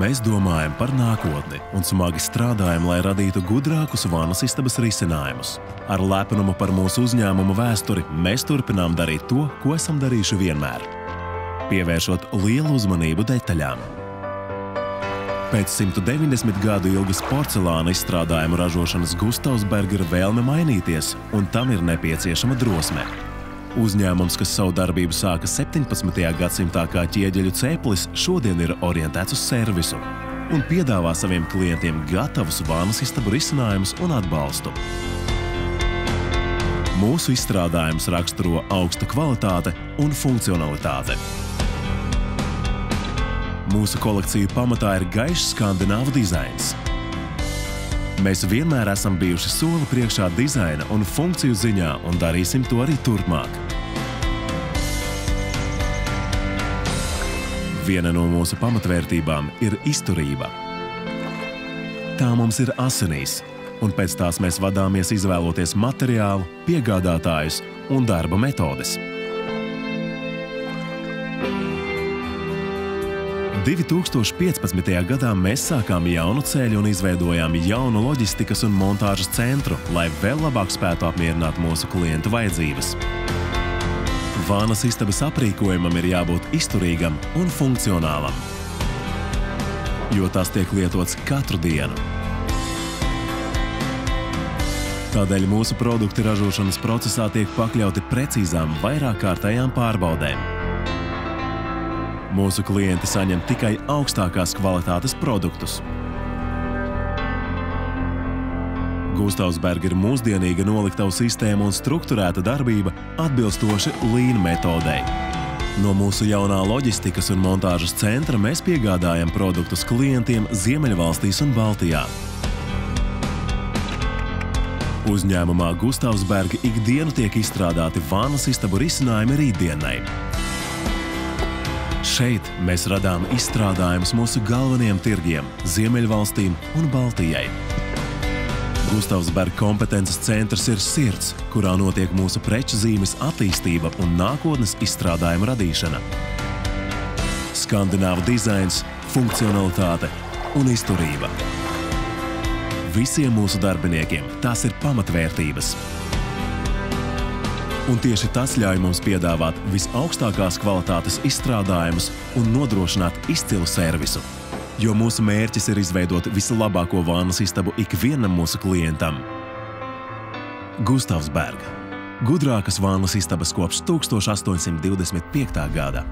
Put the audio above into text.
Mēs domājam par nākotni un smagi strādājam, lai radītu gudrākus vānas istabas risinājumus. Ar lepnumu par mūsu uzņēmuma vēsturi mēs turpinām darīt to, ko esam darījuši vienmēr, pievēršot lielu uzmanību detaļām. Pēc 190 gadu ilgas porcelāna izstrādājumu ražošanas Gustavs Bergera vēlme mainīties, un tam ir nepieciešama drosme. Uzņēmums, kas savu darbību sāka 17. gadsimtā kā ķieģeļu ceplis, šodien ir orientēts uz servisu un piedāvā saviem klientiem gatavus vānas istabu risinājumus un atbalstu. Mūsu izstrādājums raksturo augsta kvalitāte un funkcionalitāte. Mūsu kolekciju pamatā ir gaišs skandināvu dizains. Mēs vienmēr esam bijuši soli priekšā dizaina un funkciju ziņā un darīsim to arī turpmāk. Viena no mūsu pamatvērtībām ir izturība. Tā mums ir asinīs, un pēc tās mēs vadāmies izvēloties materiālu, piegādātājus un darba metodes. 2015. gadā mēs sākām jaunu ceļu un izveidojām jaunu loģistikas un montāžas centru, lai vēl labāk spētu apmierināt mūsu klientu vajadzības. Vānas istabas aprīkojumam ir jābūt izturīgam un funkcionālam, jo tas tiek lietots katru dienu. Tādēļ mūsu produkti ražošanas procesā tiek pakļauti precīzām vairākkārtējām pārbaudēm. Mūsu klienti saņem tikai augstākās kvalitātes produktus. Gustavs Bergera mūsdienīga noliktavu sistēma un strukturēta darbība atbilstoši Lean metodei. No mūsu jaunā loģistikas un montāžas centra mēs piegādājam produktus klientiem Ziemeļvalstīs un Baltijā. Uzņēmumā Gustavs Berga ikdienu tiek izstrādāti vānas istabu risinājumi rītdienai. Šeit mēs radām izstrādājumus mūsu galvenajiem tirgiem – Ziemeļvalstīm un Baltijai. Gustavs Berga kompetences centrs ir sirds, kurā notiek mūsu preču zīmes attīstība un nākotnes izstrādājuma radīšana. Skandināvu dizains, funkcionalitāte un izturība. Visiem mūsu darbiniekiem tās ir pamatvērtības. Un tieši tas ļauj mums piedāvāt visaugstākās kvalitātes izstrādājumus un nodrošināt izcilu servisu. Jo mūsu mērķis ir izveidot vislabāko vānas istabu ikvienam mūsu klientam. Gustavs Berga. Gudrākas vānas istabas kopš 1825. gada.